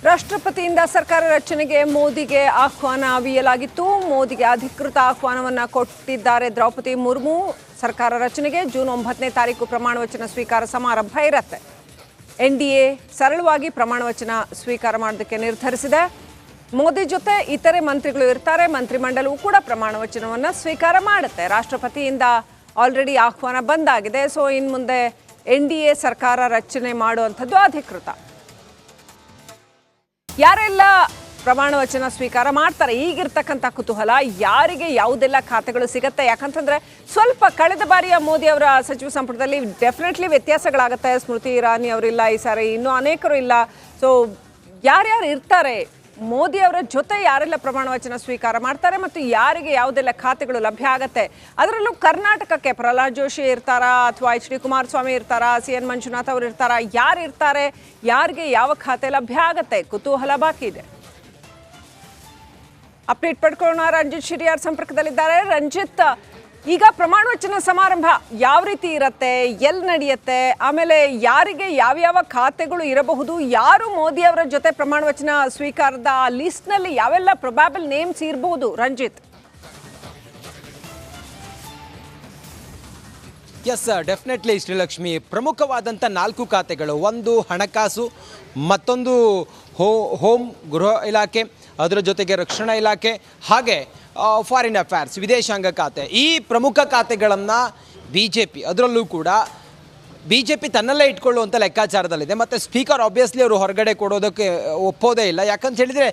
ರಾಷ್ಟ್ರಪತಿಯಿಂದ ಸರ್ಕಾರ ರಚನೆಗೆ ಮೋದಿಗೆ ಆಹ್ವಾನ ಅವಿಯಲಾಗಿತ್ತು. ಮೋದಿಗೆ ಅಧಿಕೃತ ಆಹ್ವಾನವನ್ನು ಕೊಟ್ಟಿದ್ದಾರೆ ದ್ರೌಪದಿ ಮುರ್ಮು. ಸರ್ಕಾರ ರಚನೆಗೆ ಜೂನ್ 9ನೇ ತಾರೀಕು ಪ್ರಮಾಣ ವಚನ ಸ್ವೀಕಾರ ಸಮಾರಂಭ ಇರುತ್ತೆ. ಎನ್ಡಿಎ ಸರಳವಾಗಿ ಪ್ರಮಾಣ ವಚನ ಸ್ವೀಕಾರ ಮಾಡೋದಕ್ಕೆ ನಿರ್ಧರಿಸಿದೆ. ಮೋದಿ ಜೊತೆ ಇತರೆ ಮಂತ್ರಿಗಳು ಇರ್ತಾರೆ. ಮಂತ್ರಿಮಂಡಲವು ಕೂಡ ಪ್ರಮಾಣ ವಚನವನ್ನು ಸ್ವೀಕಾರ ಮಾಡುತ್ತೆ. ರಾಷ್ಟ್ರಪತಿಯಿಂದ ಆಲ್ರೆಡಿ ಆಹ್ವಾನ ಬಂದಾಗಿದೆ. ಸೊ ಇನ್ನು ಮುಂದೆ ಎನ್ಡಿಎ ಸರ್ಕಾರ ರಚನೆ ಮಾಡುವಂಥದ್ದು ಅಧಿಕೃತ. ಯಾರೆಲ್ಲ ಪ್ರಮಾಣ ವಚನ ಸ್ವೀಕಾರ ಮಾಡ್ತಾರೆ, ಈಗಿರ್ತಕ್ಕಂಥ ಕುತೂಹಲ ಯಾರಿಗೆ ಯಾವುದೆಲ್ಲ ಖಾತೆಗಳು ಸಿಗುತ್ತೆ. ಯಾಕಂತಂದ್ರೆ ಸ್ವಲ್ಪ ಕಳೆದ ಬಾರಿಯ ಮೋದಿ ಅವರ ಸಚಿವ ಸಂಪುಟದಲ್ಲಿ ಡೆಫಿನೆಟ್ಲಿ ವ್ಯತ್ಯಾಸಗಳಾಗುತ್ತೆ. ಸ್ಮೃತಿ ಇರಾನಿ ಅವರಿಲ್ಲ, ಈ ಸಾರಿ ಇನ್ನೂ ಅನೇಕರು ಇಲ್ಲ. ಸೊ ಯಾರ್ಯಾರು ಇರ್ತಾರೆ, ಮೋದಿ ಅವರ ಜೊತೆ ಯಾರೆಲ್ಲ ಪ್ರಮಾಣ ವಚನ ಸ್ವೀಕಾರ ಮಾಡ್ತಾರೆ ಮತ್ತು ಯಾರಿಗೆ ಯಾವುದೆಲ್ಲ ಖಾತೆಗಳು ಲಭ್ಯ ಆಗುತ್ತೆ. ಅದರಲ್ಲೂ ಕರ್ನಾಟಕಕ್ಕೆ ಪ್ರಹ್ಲಾದ್ ಜೋಶಿ ಇರ್ತಾರಾ ಅಥವಾ ಎಚ್ ಡಿ ಕುಮಾರಸ್ವಾಮಿ ಇರ್ತಾರಾ, CN ಮಂಜುನಾಥ್ ಅವರು ಇರ್ತಾರಾ, ಯಾರು ಇರ್ತಾರೆ, ಯಾರಿಗೆ ಯಾವ ಖಾತೆ ಲಭ್ಯ ಆಗುತ್ತೆ, ಕುತೂಹಲ ಬಾಕಿ ಇದೆ. ಅಪ್ಡೇಟ್ ಪಡ್ಕೊಳ್ಳೋಣ. ರಂಜಿತ್ ಶಿರಿಯಾರ್ ಸಂಪರ್ಕದಲ್ಲಿದ್ದಾರೆ. ರಂಜಿತ್, ಈಗ ಪ್ರಮಾಣ ವಚನ ಸಮಾರಂಭ ಯಾವ ರೀತಿ ಇರುತ್ತೆ, ಎಲ್ಲಿ ನಡೆಯುತ್ತೆ, ಆಮೇಲೆ ಯಾರಿಗೆ ಯಾವ್ಯಾವ ಖಾತೆಗಳು ಇರಬಹುದು, ಯಾರು ಮೋದಿ ಅವರ ಜೊತೆ ಪ್ರಮಾಣ ವಚನ ಸ್ವೀಕಾರದ ಲಿಸ್ಟ್ನಲ್ಲಿ ಯಾವೆಲ್ಲ ಪ್ರೊಬ್ಯಾಬಲ್ ನೇಮ್ಸ್ ಇರಬಹುದು? ರಂಜಿತ್. Yes, definitely Srilakshmi. ಪ್ರಮುಖವಾದಂಥ 4 ಖಾತೆಗಳು, ಒಂದು ಹಣಕಾಸು, ಮತ್ತೊಂದು ಹೋಮ್ ಗೃಹ ಇಲಾಖೆ, ಅದರ ಜೊತೆಗೆ ರಕ್ಷಣಾ ಇಲಾಖೆ, ಹಾಗೆ ಫಾರಿನ್ ಅಫೇರ್ಸ್ ವಿದೇಶಾಂಗ ಖಾತೆ. ಈ ಪ್ರಮುಖ ಖಾತೆಗಳನ್ನು BJP, ಅದರಲ್ಲೂ ಕೂಡ BJP ತನ್ನಲ್ಲೇ ಇಟ್ಕೊಳ್ಳುವಂಥ ಲೆಕ್ಕಾಚಾರದಲ್ಲಿದೆ. ಮತ್ತು ಸ್ಪೀಕರ್ ಆಬ್ವಿಯಸ್ಲಿ ಅವರು ಹೊರಗಡೆ ಕೊಡೋದಕ್ಕೆ ಒಪ್ಪೋದೇ ಇಲ್ಲ. ಯಾಕಂತ ಹೇಳಿದರೆ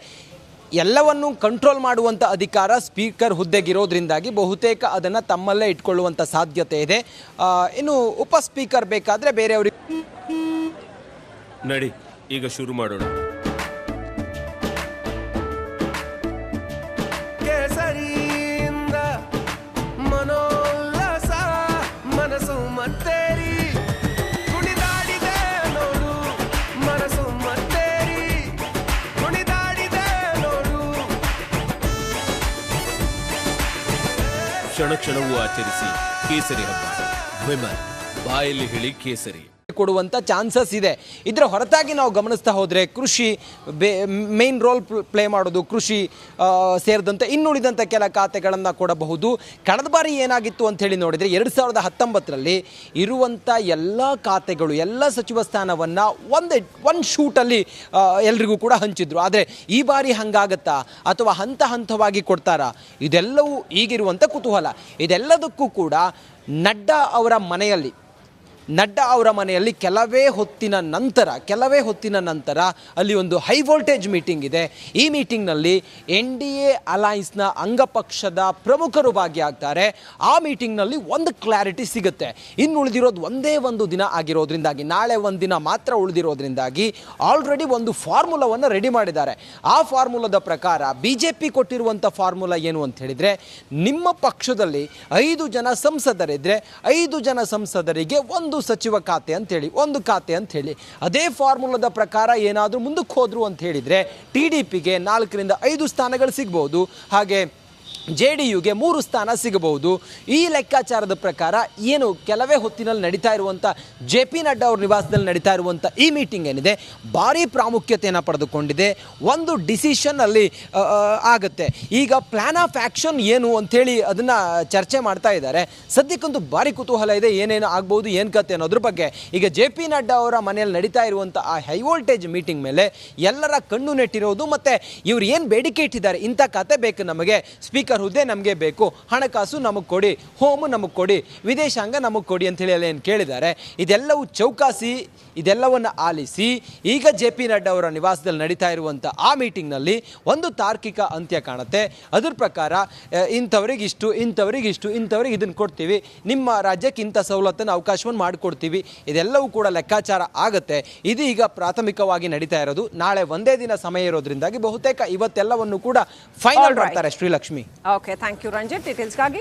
ಎಲ್ಲವನ್ನು ಕಂಟ್ರೋಲ್ ಮಾಡುವಂಥ ಅಧಿಕಾರ ಸ್ಪೀಕರ್ ಹುದ್ದೆಗಿರೋದ್ರಿಂದಾಗಿ ಬಹುತೇಕ ಅದನ್ನು ತಮ್ಮಲ್ಲೇ ಇಟ್ಕೊಳ್ಳುವಂಥ ಸಾಧ್ಯತೆ ಇದೆ. ಇನ್ನು ಉಪ ಸ್ಪೀಕರ್ ಬೇಕಾದರೆ ಬೇರೆಯವ್ರಿಗೆ ನಡಿ ಈಗ ಶುರು ಮಾಡೋಣ. ಮನೋಲ್ಲಾಸ ಮನಸ್ಸು ಮತ್ತೇರಿ ಕುಣಿದಾಡಿದೆ ನೋಡು, ಮನಸ್ಸು ಮತ್ತೇರಿ ಕುಣಿದಾಡಿದೆ ನೋಡು. ಕ್ಷಣ ಕ್ಷಣವೂ ಆಚರಿಸಿ ಕೇಸರಿ ಹಬ್ಬ. ವಿಮಲ್ ಬಾಯಲ್ಲಿ ಹೇಳಿ ಕೇಸರಿ ಕೊಡುವಂಥ ಚಾನ್ಸಸ್ ಇದೆ. ಇದರ ಹೊರತಾಗಿ ನಾವು ಗಮನಿಸ್ತಾ ಹೋದರೆ ಕೃಷಿ ಮೇನ್ ರೋಲ್ ಪ್ಲೇ ಮಾಡೋದು, ಕೃಷಿ ಸೇರಿದಂತೆ ಇನ್ನುಳಿದಂಥ ಕೆಲ ಖಾತೆಗಳನ್ನು ಕೊಡಬಹುದು. ಕಳೆದ ಬಾರಿ ಏನಾಗಿತ್ತು ಅಂಥೇಳಿ ನೋಡಿದರೆ 2019ರಲ್ಲಿ ಇರುವಂಥ ಎಲ್ಲ ಖಾತೆಗಳು, ಎಲ್ಲ ಸಚಿವ ಸ್ಥಾನವನ್ನು ಒಂದು ಶೂಟಲ್ಲಿ ಎಲ್ರಿಗೂ ಕೂಡ ಹಂಚಿದ್ರು. ಆದರೆ ಈ ಬಾರಿ ಹಂಗಾಗತ್ತಾ ಅಥವಾ ಹಂತ ಹಂತವಾಗಿ ಕೊಡ್ತಾರಾ? ಇದೆಲ್ಲವೂ ಈಗಿರುವಂಥ ಕುತೂಹಲ. ಇದೆಲ್ಲದಕ್ಕೂ ಕೂಡ ನಡ್ಡಾ ಅವರ ಮನೆಯಲ್ಲಿ ಕೆಲವೇ ಹೊತ್ತಿನ ನಂತರ ಅಲ್ಲಿ ಒಂದು ಹೈ ವೋಲ್ಟೇಜ್ ಮೀಟಿಂಗ್ ಇದೆ. ಈ ಮೀಟಿಂಗ್ನಲ್ಲಿ NDA ಅಲೈನ್ಸ್ನ ಅಂಗಪಕ್ಷದ ಪ್ರಮುಖರು ಭಾಗಿಯಾಗ್ತಾರೆ. ಆ ಮೀಟಿಂಗ್ನಲ್ಲಿ ಒಂದು ಕ್ಲಾರಿಟಿ ಸಿಗುತ್ತೆ. ಇನ್ನು ಉಳಿದಿರೋದು ಒಂದೇ ಒಂದು ದಿನ ಆಗಿರೋದ್ರಿಂದಾಗಿ, ನಾಳೆ ಒಂದು ದಿನ ಮಾತ್ರ ಉಳಿದಿರೋದ್ರಿಂದಾಗಿ ಆಲ್ರೆಡಿ ಒಂದು ಫಾರ್ಮುಲಾವನ್ನು ರೆಡಿ ಮಾಡಿದ್ದಾರೆ. ಆ ಫಾರ್ಮುಲಾದ ಪ್ರಕಾರ BJP ಕೊಟ್ಟಿರುವಂಥ ಫಾರ್ಮುಲಾ ಏನು ಅಂತ ಹೇಳಿದರೆ, ನಿಮ್ಮ ಪಕ್ಷದಲ್ಲಿ 5 ಜನ ಸಂಸದರಿದ್ದರೆ 5 ಜನ ಸಂಸದರಿಗೆ ಒಂದು ಸಚಿವ ಖಾತೆ ಅಂತೇಳಿ, ಒಂದು ಖಾತೆ ಅಂಥೇಳಿ. ಅದೇ ಫಾರ್ಮುಲಾದ ಪ್ರಕಾರ ಏನಾದರೂ ಮುಂದಕ್ಕೆ ಹೋದ್ರು ಅಂತ ಹೇಳಿದರೆ TDPಗೆ 4 ರಿಂದ 5 ಸ್ಥಾನಗಳು ಸಿಗ್ಬೋದು, ಹಾಗೆ JDUಗೆ 3 ಸ್ಥಾನ ಸಿಗಬಹುದು. ಈ ಲೆಕ್ಕಾಚಾರದ ಪ್ರಕಾರ ಏನು ಕೆಲವೇ ಹೊತ್ತಿನಲ್ಲಿ ನಡೀತಾ ಇರುವಂಥ JP ನಡ್ಡಾ ಅವ್ರ ನಿವಾಸದಲ್ಲಿ ನಡೀತಾ ಇರುವಂಥ ಈ ಮೀಟಿಂಗ್ ಏನಿದೆ ಭಾರಿ ಪ್ರಾಮುಖ್ಯತೆಯನ್ನು ಪಡೆದುಕೊಂಡಿದೆ. ಒಂದು ಡಿಸಿಷನ್ ಅಲ್ಲಿ ಆಗುತ್ತೆ. ಈಗ ಪ್ಲಾನ್ ಆಫ್ ಆ್ಯಕ್ಷನ್ ಏನು ಅಂಥೇಳಿ ಅದನ್ನು ಚರ್ಚೆ ಮಾಡ್ತಾ ಇದ್ದಾರೆ. ಸದ್ಯಕ್ಕಂತೂ ಭಾರಿ ಕುತೂಹಲ ಇದೆ, ಏನೇನು ಆಗ್ಬೋದು, ಏನು ಕತೆ ಅನ್ನೋದ್ರ ಬಗ್ಗೆ. ಈಗ JP ನಡ್ಡಾ ಅವರ ಮನೆಯಲ್ಲಿ ನಡೀತಾ ಇರುವಂಥ ಆ ಹೈ ವೋಲ್ಟೇಜ್ ಮೀಟಿಂಗ್ ಮೇಲೆ ಎಲ್ಲರ ಕಣ್ಣು ನೆಟ್ಟಿರೋದು. ಮತ್ತು ಇವ್ರು ಏನು ಬೇಡಿಕೆ ಇಟ್ಟಿದ್ದಾರೆ, ಇಂಥ ಖಾತೆ ಬೇಕು ನಮಗೆ, ಸ್ಪೀಕರ್ ಹುದ್ದೆ ನಮಗೆ ಬೇಕು, ಹಣಕಾಸು ನಮಗೆ ಕೊಡಿ, ಹೋಮ್ ನಮಗೆ ಕೊಡಿ, ವಿದೇಶಾಂಗ ನಮಗೆ ಕೊಡಿ ಅಂತೇಳಿ ಎಲ್ಲ ಏನು ಕೇಳಿದ್ದಾರೆ. ಇದೆಲ್ಲವೂ ಚೌಕಾಸಿ, ಇದೆಲ್ಲವನ್ನು ಆಲಿಸಿ ಈಗ JP ನಡ್ಡಾ ಅವರ ನಿವಾಸದಲ್ಲಿ ನಡೀತಾ ಇರುವಂಥ ಆ ಮೀಟಿಂಗ್ನಲ್ಲಿ ಒಂದು ತಾರ್ಕಿಕ ಅಂತ್ಯ ಕಾಣುತ್ತೆ. ಅದ್ರ ಪ್ರಕಾರ ಇಂಥವ್ರಿಗಿಷ್ಟು, ಇಂಥವ್ರಿಗೆ ಇದನ್ನು ಕೊಡ್ತೀವಿ, ನಿಮ್ಮ ರಾಜ್ಯಕ್ಕೆ ಇಂಥ ಸವಲತ್ತನ್ನು ಅವಕಾಶವನ್ನು ಮಾಡಿಕೊಡ್ತೀವಿ, ಇದೆಲ್ಲವೂ ಕೂಡ ಲೆಕ್ಕಾಚಾರ ಆಗುತ್ತೆ. ಇದು ಈಗ ಪ್ರಾಥಮಿಕವಾಗಿ ನಡೀತಾ ಇರೋದು. ನಾಳೆ ಒಂದೇ ದಿನ ಸಮಯ ಇರೋದ್ರಿಂದಾಗಿ ಬಹುತೇಕ ಇವತ್ತೆಲ್ಲವನ್ನು ಕೂಡ ಫೈನಲ್ ಮಾಡ್ತಾರೆ Srilakshmi. Okay, thank you Ranjit ಡೀಟೇಲ್ಸ್ಗಾಗಿ.